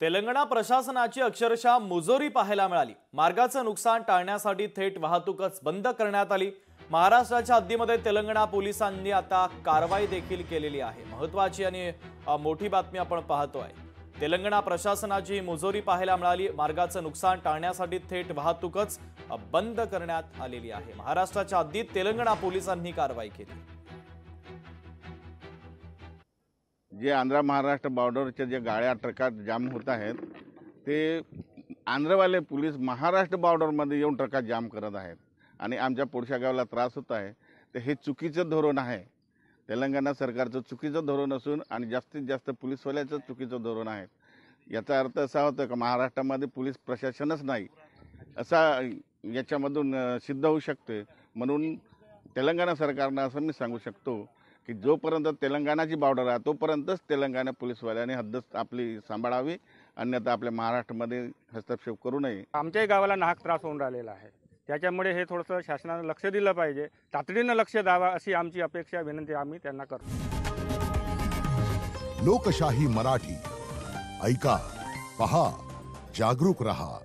तेलंगणा प्रशासनाची अक्षरशः मुजोरी पाहायला मिळाली। मार्गाचं नुकसान टाळण्यासाठी थेट वाहतूकच बंद करण्यात आली। महाराष्ट्राच्या हद्दीमध्ये तेलंगणा पोलिसांनी आता कारवाई देखील केलेली आहे। महत्त्वाची आणि मोठी बातमी आपण पाहतोय। तेलंगणा प्रशासनाची मुजोरी पाहायला मिळाली। मार्गाचं नुकसान टाळण्यासाठी थेट वाहतूकच बंद करण्यात आलेली आहे। महाराष्ट्राच्या हद्दीत तेलंगणा पोलिसांनी कारवाई केली। जे आंध्र महाराष्ट्र बॉर्डरचे जे गाड्या ट्रकात जाम होत आहेत ते आंध्रवाले पोलीस महाराष्ट्र बॉर्डरमध्ये येऊन ट्रकात जाम करत आहेत आणि आमच्या पुढच्या गावाला त्रास होत आहे। तर हे चुकीचं धोरण आहे। तेलंगणा सरकारचं चुकीचं धोरण असून आणि जास्तीत जास्त पोलीसवाल्याचं चुकीचं धोरण आहे। याचा अर्थ असा होतो की महाराष्ट्रामध्ये पोलीस प्रशासनच नाही असा याच्यामधून सिद्ध होऊ शकते। म्हणून तेलंगणा सरकारनं असं मी सांगू शकतो की जोपर्यंत तेलंगणाची बॉर्डर आहे तोपर्यंतच तेलंगणा पोलीसवाल्यांनी हद्द आपली सांभाळावी, अन्यथा आपल्या महाराष्ट्रामध्ये हस्तक्षेप करू नये। आमच्याही गावाला नाहक त्रास होऊन राहिलेला आहे। त्याच्यामुळे हे थोडंसं शासनाने लक्ष दिलं पाहिजे, तातडीनं लक्ष द्यावा अशी आमची अपेक्षा विनंती आम्ही त्यांना करतो। लोकशाही मराठी ऐका, पहा, जागरूक रहा।